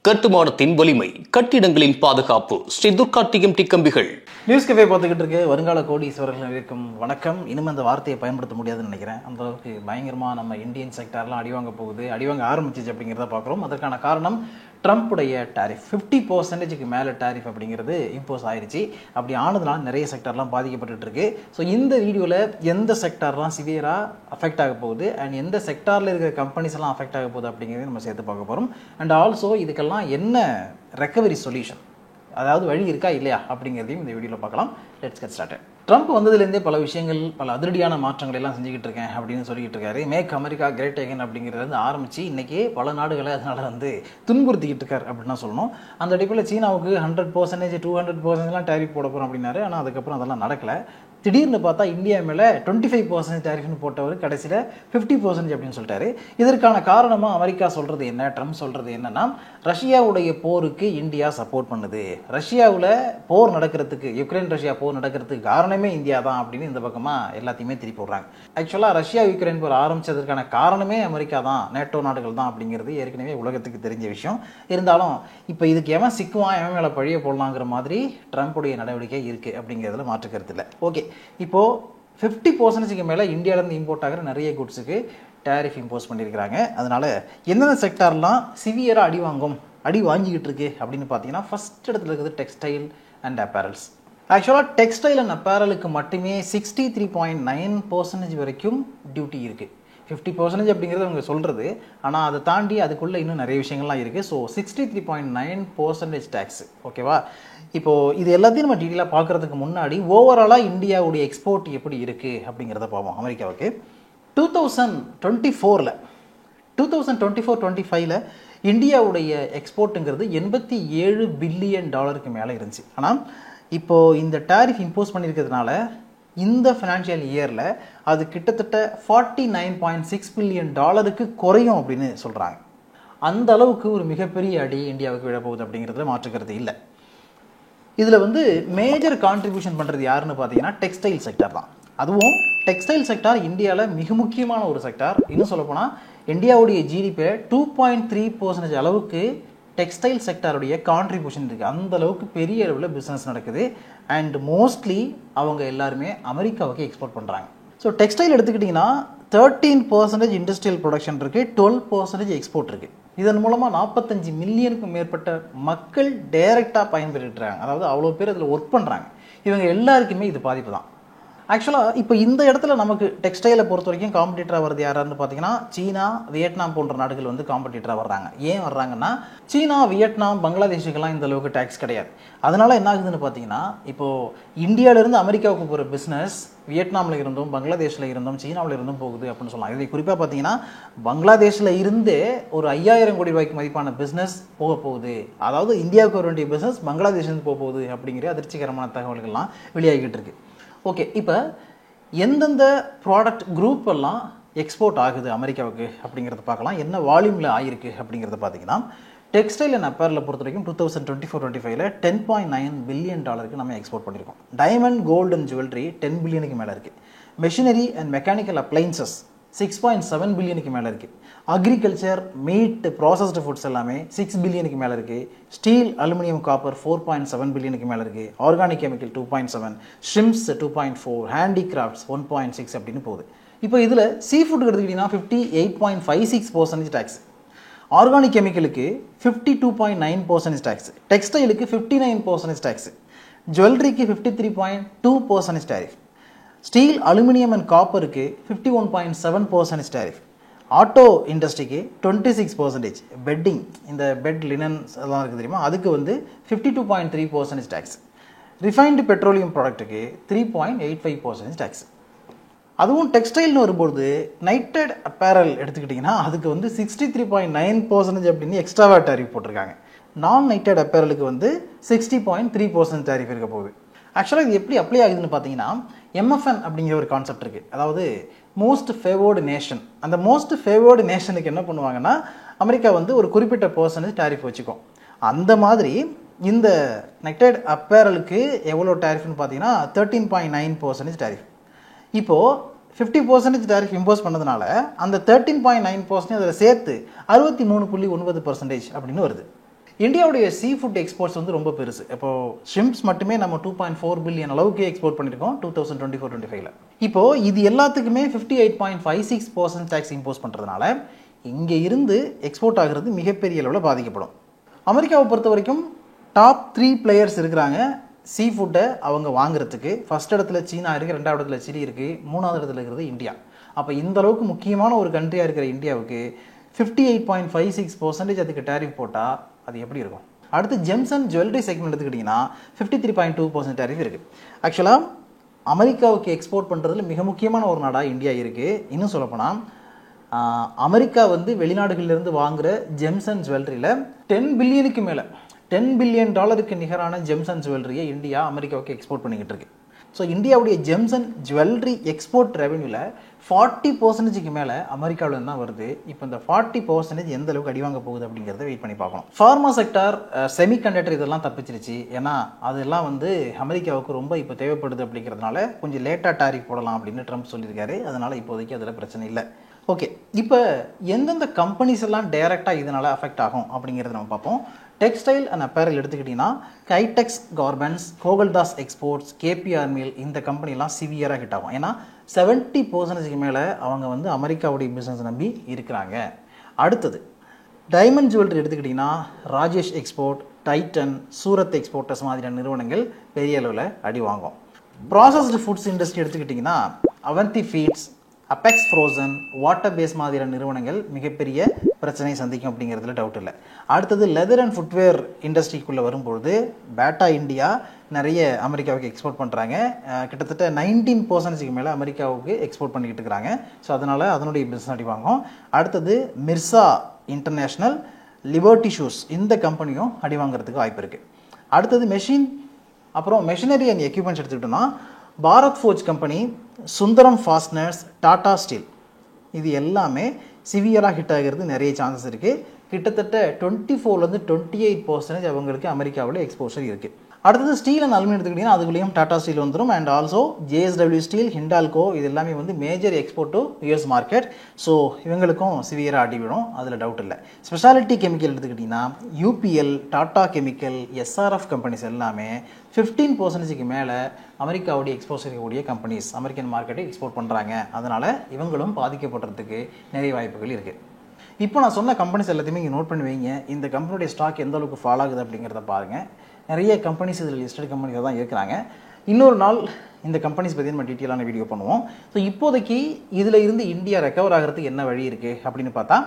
கட்டுமானத்தின் வலிமை, கட்டிடங்களின் பாதுகாப்பு. ஸ்ரீ துர்கா டிஎம்டி கம்பிகள். நியூஸ் கஃபே பார்த்துக்கிட்டு இருக்கு வருங்கால கோடீஸ்வரர்கள் இருக்கும் வணக்கம். இன்னும் அந்த வார்த்தையை பயன்படுத்த முடியாதுன்னு நினைக்கிறேன். அந்த அளவுக்கு பயங்கரமாக நம்ம இந்தியன் செக்டார்லாம் அடிவாங்க போகுது, அடிவாங்க ஆரம்பிச்சிச்சு அப்படிங்கிறத பார்க்குறோம். அதற்கான காரணம் ட்ரம்ப்புடைய டாரிஃப். 50% மேலே டாரிஃப் அப்படிங்கிறது இம்போஸ் ஆயிடுச்சு. அப்படி ஆனதுனால நிறைய செக்டார்லாம் பாதிக்கப்பட்டு இருக்கு. ஸோ இந்த வீடியோவில் எந்த செக்டார்லாம் சிவியராக அஃபெக்ட் ஆக போகுது அண்ட் எந்த செக்டாரில் இருக்கிற கம்பெனிஸ் எல்லாம் அஃபெக்ட் ஆக போகுது அப்படிங்கிறத நம்ம சேர்த்து பார்க்க போகிறோம். அண்ட் ஆல்சோ இதுக்கெல்லாம் என்ன ரெக்கவரி சொல்யூஷன், அதாவது வழி இருக்கா இல்லையா அப்படிங்கிறதையும் இந்த வீடியோவில் பார்க்கலாம். Let's get started. ட்ரம்ப் வந்ததுலேருந்தே பல விஷயங்கள், பல அதிரடியான மாற்றங்கள் எல்லாம் செஞ்சுக்கிட்டு இருக்கேன் அப்படின்னு சொல்லிக்கிட்டு இருக்காரு. மேக் அமெரிக்கா கிரேட் அகைன் அப்படிங்கிறது ஆரம்பிச்சு இன்னைக்கே பல நாடுகளை அதனால துன்புறுத்திக்கிட்டு இருக்காரு அப்படின்னு தான் சொல்லணும். அந்த அடிப்படையில் சீனாவுக்கு 100%, 200% டேரிஃப் போட போகிறோம் அப்படின்னாரு. ஆனால் அதுக்கப்புறம் அதெல்லாம் நடக்கலை. திடீர்னு பார்த்தா இந்தியா மேலே 25% டேரிஃப்னு போட்டவர் கடைசியில் 50% அப்படின்னு சொல்லிட்டாரு. இதற்கான காரணமாக அமெரிக்கா சொல்கிறது என்ன, ட்ரம்ப் சொல்கிறது என்னன்னா, ரஷ்யாவுடைய போருக்கு இந்தியா சப்போர்ட் பண்ணுது, ரஷ்யாவில் போர் நடக்கிறதுக்கு, யுக்ரைன் ரஷ்யா போர் நடக்கிறதுக்கு காரணமே இந்தியா தான் அப்படின்னு இந்த பக்கமாக எல்லாத்தையுமே திருப்பி விடுறாங்க. ஆக்சுவலாக ரஷ்யா யுக்ரைன் போர் ஆரம்பித்ததற்கான காரணமே அமெரிக்கா தான், நேட்டோ நாடுகள் தான் அப்படிங்கிறது ஏற்கனவே உலகத்துக்கு தெரிஞ்ச விஷயம். இருந்தாலும் இப்போ இதுக்கு எவன் சிக்குவான், எவன் மேலே பழிய போடலாங்கிற மாதிரி ட்ரம்ப்புடைய நடவடிக்கை இருக்குது அப்படிங்கிறதுல மாற்று கருத்து இல்லை. ஓகே, இப்போது 50% மேலே இந்தியாவிலேருந்து இம்போர்ட் ஆகிற நிறைய குட்ஸுக்கு டேரிஃப் இம்போஸ் பண்ணியிருக்கிறாங்க. அதனால் எந்தெந்த செக்டார்லாம் சிவியராக அடி வாங்கிக்கிட்டு இருக்கு அப்படின்னு பார்த்தீங்கன்னா, ஃபர்ஸ்ட் இடத்துல இருக்குது டெக்ஸ்டைல் அண்ட் அப்பேரல்ஸ். ஆக்சுவலாக டெக்ஸ்டைல் அண்ட் அப்பேரலுக்கு மட்டுமே 63.9% வரைக்கும் டியூட்டி இருக்குது. 50% அப்படிங்கிறது அவங்க சொல்கிறது, ஆனால் அதை தாண்டி அதுக்குள்ளே இன்னும் நிறைய விஷயங்கள்லாம் இருக்குது. So 63.9% tax. ஓகேவா? இப்போது இது எல்லாத்தையும் நம்ம டீட்டெயிலாக பார்க்குறதுக்கு முன்னாடி ஓவராலாக இந்தியாவுடைய எக்ஸ்போர்ட் எப்படி இருக்குது அப்படிங்கிறத பார்ப்போம். அமெரிக்காவுக்கு 2024 2024-25 இந்தியாவுடைய எக்ஸ்போர்ட்டுங்கிறது $87 பில்லியன் மேலே இருந்துச்சு. ஆனால் இப்போது இந்த டேரிஃப் இம்போஸ் பண்ணியிருக்கிறதுனால இந்த ஃபினான்ஷியல் இயரில் அது கிட்டத்தட்ட $49.6 பில்லியன் குறையும் அப்படின்னு சொல்கிறாங்க. அந்த அளவுக்கு ஒரு மிகப்பெரிய அடி இந்தியாவுக்கு விழப்போகுது அப்படிங்கிறதுல மாற்றுக்கிறது இல்லை. இதில் மேஜர் கான்ட்ரிபியூஷன் பண்ணுறது யாருன்னு பார்த்தீங்கன்னா டெக்ஸ்டைல் செக்டார் தான். அதுவும் டெக்ஸ்டைல் செக்டார் இந்தியாவில் மிக முக்கியமான ஒரு செக்டார். இன்னும் சொல்லப்போனால் இந்தியாவுடைய ஜிடிபி 2.3% அளவுக்கு டெக்ஸ்டைல் செக்டாருடைய கான்ட்ரிபியூஷன் இருக்குது. அந்த அளவுக்கு பெரிய அளவில் பிஸ்னஸ் நடக்குது. அண்ட் மோஸ்ட்லி அவங்க எல்லாருமே அமெரிக்காவுக்கு எக்ஸ்போர்ட் பண்ணுறாங்க. ஸோ டெக்ஸ்டைல் எடுத்துக்கிட்டிங்கன்னா 13% இண்டஸ்ட்ரியல் ப்ரொடக்ஷன் இருக்குது, 12% எக்ஸ்போர்ட் இருக்குது. இதன் மூலமாக 45 மில்லியனுக்கும் மேற்பட்ட மக்கள் டைரெக்டாக பயன்பெறுறாங்க. அதாவது அவ்வளோ பேர் அதில் ஒர்க் பண்ணுறாங்க. இவங்க எல்லாருக்குமே இது பாதிப்பு தான். ஆக்சுவலாக இப்போ இந்த இடத்துல நமக்கு டெக்ஸ்டைலை பொறுத்த வரைக்கும் காம்படிட்டராக வருது யாரான்னு பார்த்தீங்கன்னா, சீனா, வியட்நாம் போன்ற நாடுகள் காம்படிட்டராக வர்றாங்க. ஏன் வர்றாங்கன்னா, சீனா, வியட்நாம், பங்களாதேஷுக்கெல்லாம் இந்த அளவுக்கு டேக்ஸ் கிடையாது. அதனால் என்ன ஆகுதுன்னு பார்த்தீங்கன்னா, இப்போது இந்தியாவிலேருந்து அமெரிக்காவுக்கு போகிற பிஸ்னஸ் வியட்நாமில் இருந்தும், பங்களாதேஷில் இருந்தும், சீனாவில் இருந்தும் போகுது அப்படின்னு சொல்லலாம். இதை குறிப்பாக பார்த்தீங்கன்னா, பங்களாதேஷில் இருந்தே ஒரு 5000 கோடி ரூபாய்க்கு மதிப்பான பிஸ்னஸ் போக போகுது. அதாவது இந்தியாவுக்கு வர வேண்டிய பிஸ்னஸ் பங்களாதேஷ்லேருந்து போக போகுது அப்படிங்கிற அதிர்ச்சிகரமான தகவல்கள்லாம் வெளியாகிட்டு இருக்கு. ஓகே, இப்போ எந்தெந்த ப்ராடக்ட் குரூப் எல்லாம் எக்ஸ்போர்ட் ஆகுது அமெரிக்காவுக்கு அப்படிங்கிறத பார்க்கலாம். என்ன வால்யூமில் ஆகிருக்கு அப்படிங்கிறத பார்த்தீங்கன்னா, டெக்ஸ்டைல் அண்ட் அப்பேரலை பொறுத்த வரைக்கும் 2024-25 $10.9 பில்லியன் நம்ம எக்ஸ்போர்ட் பண்ணியிருக்கோம். டைமண்ட், கோல்டு அண்ட் ஜுவல்லரி 10 பில்லியனுக்கு மேலே இருக்குது. மெஷினரி அண்ட் மெக்கானிக்கல் அப்ளைன்சஸ் 6.7 பில்லியனுக்கு மேலே இருக்குது. அக்ரிகல்ச்சர், மீட், ப்ராசஸ்டு ஃபுட்ஸ் எல்லாமே 6 பில்லியனுக்கு மேலே இருக்குது. ஸ்டீல், அலுமினியம், காப்பர் 4.7 பில்லியனுக்கு மேலே இருக்குது. ஆர்கானிக் கெமிக்கல் 2.7, ஷ்ரிம்ப்ஸ் 2.4, ஹேண்டிகிராஃப்ட்ஸ் 1.6 அப்படின்னு போகுது. இப்போ இதில் சீ ஃபுட் எடுத்துக்கிட்டிங்கன்னா 58.56% டேக்ஸ், ஆர்கானிக் கெமிக்கலுக்கு 52.9% டேக்ஸ், டெக்ஸ்டைலுக்கு 59% டேக்ஸ், ஜுவல்லரிக்கு 53.2% டேரிஃப், ஸ்டீல், அலுமினியம் அண்ட் காப்பருக்கு 51.7% டேரிஃப், ஆட்டோ இண்டஸ்ட்ரிக்கு 26%, பெட்டிங், இந்த பெட் லினன்ஸ் எல்லாம் இருக்குது தெரியுமா, அதுக்கு 52.3% டேக்ஸ், ரிஃபைன்டு பெட்ரோலியம் ப்ராடக்ட்டுக்கு 3.85% டேக்ஸ். அதுவும் டெக்ஸ்டைல்னு வரும்போது நைட்டட் அப்பேரல் எடுத்துக்கிட்டிங்கன்னா அதுக்கு 63.9% அப்படின்னு எக்ஸ்ட்ராவாக டேரிஃப் போட்டிருக்காங்க. நான் நைட்டட் அப்பேரலுக்கு 60.3% டேரிஃப் இருக்க போகுது. ஆக்சுவலாக இது எப்படி அப்ளை ஆகுதுன்னு பார்த்தீங்கன்னா, MFN அப்படிங்கிற ஒரு கான்செப்ட் இருக்குது. அதாவது மோஸ்ட் ஃபேவர்டு நேஷன். அந்த மோஸ்ட் ஃபேவர்டு நேஷனுக்கு என்ன பண்ணுவாங்கன்னா, அமெரிக்கா ஒரு குறிப்பிட்ட % டேரிஃப் வச்சுக்கும். அந்த மாதிரி இந்த நெக்டட் அப்பேரலுக்கு எவ்வளோ டேரிஃப்னு பார்த்தீங்கன்னா 13.9% டேரிஃப். இப்போது 50% டேரிஃப் இம்போஸ் பண்ணதுனால அந்த 13.9% அதில் சேர்த்து 63.9% அப்படின்னு வருது. இந்தியாவுடைய சீ ஃபுட் எக்ஸ்போர்ட்ஸ் வந்து ரொம்ப பெருசு. இப்போ ஷிம்ப்ஸ் மட்டுமே நம்ம 2.4 பில்லியன் அளவுக்கு எக்ஸ்போர்ட் பண்ணியிருக்கோம் 2024-25. இப்போ இது எல்லாத்துக்குமே 58.56% டேக்ஸ் இம்போஸ் பண்ணுறதுனால இங்கே இருந்து எக்ஸ்போர்ட் ஆகிறது மிகப்பெரிய அளவில் பாதிக்கப்படும். அமெரிக்காவை பொறுத்த வரைக்கும் டாப் 3 பிளேயர்ஸ் இருக்கிறாங்க சீ ஃபுட்டை அவங்க வாங்குறதுக்கு. ஃபர்ஸ்ட் இடத்துல சீனா இருக்குது, 2வது இடத்துல சிலி இருக்குது, 3வது இடத்துல இருக்கிறது இந்தியா. அப்போ இந்த அளவுக்கு முக்கியமான ஒரு கண்ட்ரியாக இருக்கிற இந்தியாவுக்கு 58.56% அதுக்கு டேரிஃப் போட்டால் அது எப்படி இருக்கும்? அடுத்து ஜெம்ஸ் அண்ட் ஜுவல்லரி செக்மெண்ட் எடுத்துக்கிட்டிங்கன்னா 53.2% டேரிஃப் இருக்குது. ஆக்சுவலாக அமெரிக்காவுக்கு எக்ஸ்போர்ட் பண்ணுறதுல மிக முக்கியமான ஒரு நாடாக இந்தியா இருக்குது. இன்னும் சொல்லப்போனால் அமெரிக்கா வந்து வெளிநாடுகளிலிருந்து வாங்குகிற ஜெம்ஸ் அண்ட் ஜுவல்லரியில் 10 பில்லியனுக்கு மேலே $10 பில்லியன் நிகரான ஜெம்ஸ் அண்ட் ஜுவல்லரியை இந்தியா அமெரிக்காவுக்கு எக்ஸ்போர்ட் பண்ணிக்கிட்டு இருக்கு. ஸோ இந்தியாவுடைய ஜெம்ஸ் அண்ட் ஜுவல்லரி எக்ஸ்போர்ட் ரெவன்யூவில் 40% மேலே அமெரிக்காவில் தான் வருது. இப்போ இந்த 40% எந்த அளவுக்கு அடி வாங்க போகுது அப்படிங்கிறத வெயிட் பண்ணி பார்க்கணும். ஃபார்மா செக்டார், செமிகண்டக்டர் இதெல்லாம் தப்பிச்சிருச்சு. ஏன்னா அதெல்லாம் வந்து அமெரிக்காவுக்கு ரொம்ப இப்போ தேவைப்படுது அப்படிங்கிறதுனால கொஞ்சம் லேட்டாக டாரிஃப் போடலாம் அப்படின்னு ட்ரம்ப் சொல்லியிருக்காரு. அதனால் இப்போதைக்கு அதில் பிரச்சனை இல்லை. ஓகே, இப்போ எந்தெந்த கம்பெனிஸ் எல்லாம் டைரெக்டாக இதனால் அஃபெக்ட் ஆகும் அப்படிங்கிறத நம்ம பார்ப்போம். டெக்ஸ்டைல் அண்ட் அப்பேரல் எடுத்துக்கிட்டிங்கன்னா Kitex garments, கோகல்தாஸ் exports, KPR mill, இந்த கம்பெனிலாம் சிவியராக ஹிட் ஆகும். ஏன்னா 70% மேலே அவங்க வந்து அமெரிக்காவுடைய பிஸ்னஸ் நம்பி இருக்கிறாங்க. அடுத்தது டைமண்ட் ஜுவல்லரி எடுத்துக்கிட்டிங்கன்னா Rajesh export, Titan, Surat exporters மாதிரியான நிறுவனங்கள் பெரிய அளவில் அடி வாங்கும். ப்ராசஸ்டு ஃபுட்ஸ் இண்டஸ்ட்ரி எடுத்துக்கிட்டிங்கன்னா Avanti feeds, apex frozen, water base மாதிரியான நிறுவனங்கள் மிகப்பெரிய பிரச்சனையை சந்திக்கும் அப்படிங்கிறதுல டவுட் இல்லை. அடுத்தது லெதர் அண்ட் ஃபுட்வேர் இண்டஸ்ட்ரிக்குள்ளே வரும்பொழுது பேட்டா இந்தியா நிறைய அமெரிக்காவுக்கு எக்ஸ்போர்ட் பண்ணுறாங்க. கிட்டத்தட்ட 19% மேலே அமெரிக்காவுக்கு எக்ஸ்போர்ட் பண்ணிக்கிட்டு இருக்கிறாங்க. ஸோ அதனால் அதனுடைய பிஸ்னஸ் அடி வாங்கும். அடுத்தது மிர்சா இன்டர்நேஷ்னல், லிபர்ட்டி ஷூஸ், இந்த கம்பெனியும் அடி வாங்குறதுக்கு வாய்ப்பு இருக்குது. அடுத்தது அப்புறம் மெஷினரி அண்ட் எக்யூப்மெண்ட்ஸ் எடுத்துக்கிட்டோம்னா Bharat Forge company, Sundaram Fasteners, Tata Steel, இது எல்லாமே சிவியராக ஹிட் ஆகிறது நிறைய சான்சஸ் இருக்குது. கிட்டத்தட்ட 24% 28% அவங்களுக்கு அமெரிக்காவில் எக்ஸ்போஷர் இருக்குது. அடுத்தது ஸ்டீல் அண்ட் அலுமினியம் எடுத்துக்கிட்டிங்கன்னா அதுக்குள்ளேயும் டாடா ஸ்டீல் வந்துடும். And also JSW steel, Hindalco, இது எல்லாமே வந்து major export to US market. So இவங்களுக்கும் சிவியராக அடி விடும், அதில் டவுட் இல்லை. ஸ்பெஷாலிட்டி கெமிக்கல் எடுத்துக்கிட்டிங்கன்னா UPL, Tata chemical, SRF companies எல்லாமே 15% மேலே அமெரிக்காவுடைய எக்ஸ்போசர் இருக்கக்கூடிய கம்பெனிஸ் அமெரிக்கன் மார்க்கெட்டை எக்ஸ்போர்ட் பண்ணுறாங்க. அதனால் இவங்களும் பாதிக்கப்படுறதுக்கு நிறைய வாய்ப்புகள் இருக்குது. இப்போ நான் சொன்ன கம்பெனிஸ் எல்லாத்தையுமே இங்கே நோட் பண்ணி வைங்க. இந்த கம்பெனியுடைய ஸ்டாக் எந்த அளவுக்கு ஃபால் ஆகுது அப்படிங்கிறத பாருங்கள். நிறைய கம்பெனிஸ் இதில் லிஸ்டட் கம்பெனிஸ் தான் இருக்கிறாங்க. இன்னொரு நாள் இந்த கம்பெனிஸ் பற்றி நம்ம டீட்டெயிலான வீடியோ பண்ணுவோம். ஸோ இப்போதைக்கு இதில் இருந்து இந்தியா ரெக்கவர் ஆகிறதுக்கு என்ன வழி இருக்குது அப்படின்னு பார்த்தா,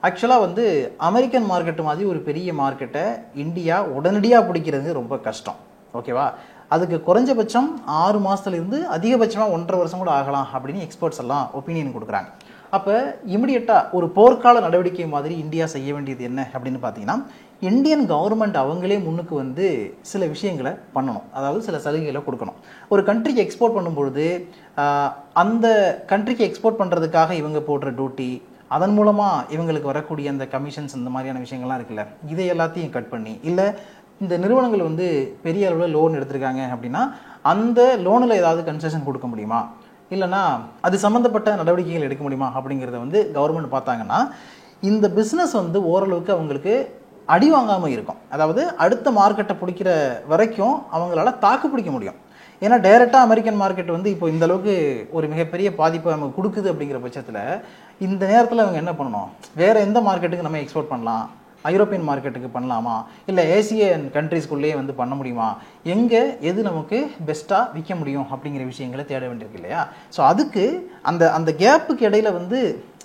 ஆக்சுவலாக வந்து அமெரிக்கன் மார்க்கெட்டு மாதிரி ஒரு பெரிய மார்க்கெட்டை இந்தியா உடனடியாக பிடிக்கிறது ரொம்ப கஷ்டம். ஓகேவா? அதுக்கு குறைஞ்சபட்சம் 6 மாதத்துலேருந்து அதிகபட்சமாக 1.5 வருஷம் கூட ஆகலாம் அப்படின்னு எக்ஸ்பர்ட்ஸ் எல்லாம் ஒப்பீனியன் கொடுக்குறாங்க. அப்போ இமிடியட்டாக ஒரு போர்க்கால நடவடிக்கை மாதிரி இந்தியா செய்ய வேண்டியது என்ன அப்படின்னு பார்த்தீங்கன்னா, இந்தியன் கவர்மெண்ட் அவங்களே முன்னுக்கு வந்து சில விஷயங்களை பண்ணணும். அதாவது சில சலுகைகளை கொடுக்கணும். ஒரு கண்ட்ரிக்கு எக்ஸ்போர்ட் பண்ணும்பொழுது அந்த கண்ட்ரிக்கு எக்ஸ்போர்ட் பண்ணுறதுக்காக இவங்க போடுற டியூட்டி, அதன் மூலமாக இவங்களுக்கு வரக்கூடிய அந்த கமிஷன்ஸ், இந்த மாதிரியான விஷயங்கள்லாம் இருக்குல்ல, இதை எல்லாத்தையும் கட் பண்ணி, இல்லை இந்த நிறுவனங்கள் வந்து பெரிய அளவில் லோன் எடுத்திருக்காங்க அப்படின்னா அந்த லோனில் ஏதாவது கன்செஷன் கொடுக்க முடியுமா, இல்லைனா அது சம்மந்தப்பட்ட நடவடிக்கைகள் எடுக்க முடியுமா அப்படிங்கிறத வந்து கவர்மெண்ட் பார்த்தாங்கன்னா இந்த பிஸ்னஸ் வந்து ஓரளவுக்கு அவங்களுக்கு அடி வாங்காமல் இருக்கும். அதாவது அடுத்த மார்க்கெட்டை பிடிக்கிற வரைக்கும் அவங்களால தாக்கு பிடிக்க முடியும். ஏன்னா டைரெக்டாக அமெரிக்கன் மார்க்கெட் வந்து இப்போ இந்த அளவுக்கு ஒரு மிகப்பெரிய பாதிப்பை நமக்கு கொடுக்குது அப்படிங்கிற பட்சத்தில் இந்த நேரத்தில் அவங்க என்ன பண்ணணும், வேறு எந்த மார்க்கெட்டுக்கு நம்ம எக்ஸ்போர்ட் பண்ணலாம், ஐரோப்பியன் மார்க்கெட்டுக்கு பண்ணலாமா, இல்லை ஏசியன் கண்ட்ரீஸ்குள்ளேயே வந்து பண்ண முடியுமா, எங்கே எது நமக்கு பெஸ்ட்டாக விற்க முடியும் அப்படிங்கிற விஷயங்களை தேட வேண்டியிருக்கு இல்லையா. ஸோ அதுக்கு அந்த கேப்புக்கு இடையில வந்து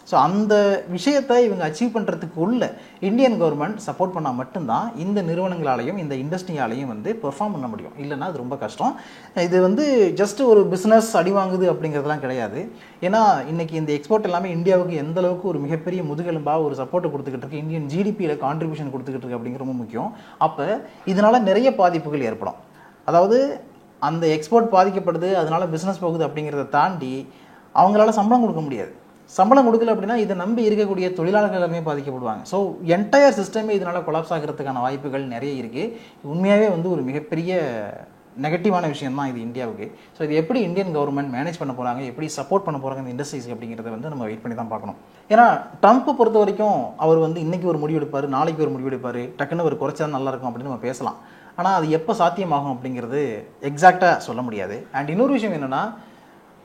ஸோ அந்த விஷயத்தை இவங்க அச்சீவ் பண்ணுறதுக்கு உள்ள இந்தியன் கவர்மெண்ட் சப்போர்ட் பண்ணால் மட்டும்தான் இந்த நிறுவனங்களாலையும் இந்த இண்டஸ்ட்ரியாலையும் வந்து பெர்ஃபார்ம் பண்ண முடியும். இல்லைன்னா அது ரொம்ப கஷ்டம். இது வந்து ஜஸ்ட் ஒரு பிஸ்னஸ் அடி வாங்குது அப்படிங்கிறதுலாம் கிடையாது. ஏன்னா இன்னைக்கு இந்த எக்ஸ்போர்ட் எல்லாமே இந்தியாவுக்கு எந்த அளவுக்கு ஒரு மிகப்பெரிய முதுகெலும்பாக ஒரு சப்போர்ட்டை கொடுத்துக்கிட்டு இருக்கு, இந்தியன் ஜிடிபியில் கான்ட்ரிபியூஷன் கொடுத்துக்கிட்டு இருக்கு அப்படிங்கிற ரொம்ப முக்கியம். அப்போ இதனால நிறைய பாதிப்புகள் ஏற்படும். அதாவது அந்த எக்ஸ்போர்ட் பாதிக்கப்படுது, அதனால பிஸ்னஸ் போகுது அப்படிங்கிறத தாண்டி அவங்களால சம்பளம் கொடுக்க முடியாது. சம்பளம் கொடுக்கல அப்படின்னா இதை நம்பி இருக்கக்கூடிய தொழிலாளர்கள் எல்லாமே பாதிக்கப்படுவாங்க. ஸோ என்டையர் சிஸ்டமே இதனால கொலாப்ஸ் ஆகிறதுக்கான வாய்ப்புகள் நிறைய இருக்குது. உண்மையாகவே வந்து ஒரு மிகப்பெரிய நெகட்டிவான விஷயம் தான் இது இந்தியாவுக்கு. ஸோ இது எப்படி இந்தியன் கவர்மெண்ட் மேனேஜ் பண்ண போகிறாங்க, எப்படி சப்போர்ட் பண்ண போகிறாங்க இந்த இண்டஸ்ட்ரீஸ் அப்படிங்கிறத வந்து நம்ம வெயிட் பண்ணி தான் பார்க்கணும். ஏன்னா ட்ரம்ப்பை பொறுத்த வரைக்கும் அவர் வந்து இன்றைக்கி ஒரு முடிவு எடுப்பார், நாளைக்கு ஒரு முடிவு எடுப்பார், டக்குன்னு ஒரு குறைச்சா நல்லாயிருக்கும் அப்படின்னு நம்ம பேசலாம். ஆனால் அது எப்போ சாத்தியமாகும் அப்படிங்கிறது எக்ஸாக்டாக சொல்ல முடியாது. அண்ட் இன்னொரு விஷயம் என்னென்னா,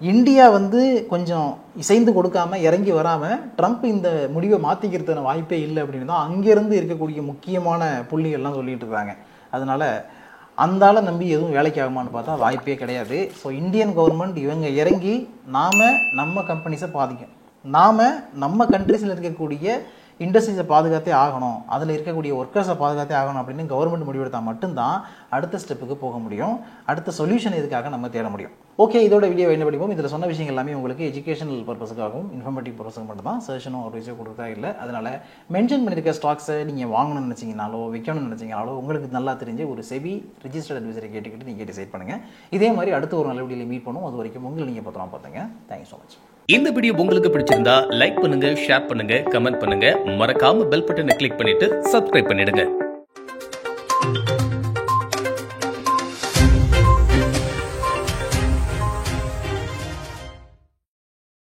இந்தியா வந்து கொஞ்சம் இசைந்து கொடுக்காமல் இறங்கி வராமல் ட்ரம்ப் இந்த முடிவை மாற்றிக்கிறதுன வாய்ப்பே இல்லை அப்படின்னு தான் அங்கேருந்து இருக்கக்கூடிய முக்கியமான புள்ளிகள்லாம் சொல்லிட்டு இருக்காங்க. அதனால் அந்தால நம்பி எதுவும் வேலைக்கு ஆகுமான்னு பார்த்தா வாய்ப்பே கிடையாது. ஸோ இந்தியன் கவர்மெண்ட் இவங்க இறங்கி நம்ம கம்பெனிஸை பாதிக்கும், நம்ம கண்ட்ரீஸில் இருக்கக்கூடிய இண்டஸ்ட்ரீஸை பாதுகாத்தே ஆகணும், அதில் இருக்கக்கூடிய ஒர்க்கர்ஸை பாதுகாத்தே ஆகணும் அப்படின்னு கவர்மெண்ட் முடிவெடுத்தால் மட்டும்தான் அடுத்த ஸ்டெப்புக்கு போக முடியும், அடுத்த சொல்யூஷன் இதுக்காக நம்ம தேட முடியும். ஓகே, இதோட வீடியோ என்ன படிப்போம். இதில் சொன்ன விஷயங்கள் எல்லாமே உங்களுக்கு எஜுகேஷனல் பர்பஸுக்காகவும் இன்ஃபர்மேட்டிவ் பர்பஸுக்கு மட்டும் தான், சஜஷனோ அட்வைஸோ கொடுத்தா இல்லை. அதனால் மென்ஷன் பண்ணியிருக்க ஸ்டாக்ஸை நீங்கள் வாங்கணும்னு நினச்சிங்கனாலோ விற்கணும்னு நினச்சிங்கனாலோ உங்களுக்கு நல்லா தெரிஞ்ச ஒரு செபி ரிஜிஸ்டர்ட் அட்வைசரை கேட்டுக்கிட்டு நீங்கள் டிசைட் பண்ணுங்கள். இதே மாதிரி அடுத்த ஒரு நல்ல வீடியோவில் மீட் பண்ணுவோம். அது வரைக்கும் உங்களை நீங்கள் பத்திரமா பார்த்துங்க. Thank you so much. இந்த வீடியோ உங்களுக்கு பிடிச்சிருந்தா லைக் பண்ணுங்க, ஷேர் பண்ணுங்க, கமெண்ட் பண்ணுங்க. மறக்காம பெல் பட்டனை கிளிக் பண்ணிட்டு சப்ஸ்கிரைப் பண்ணிடுங்க.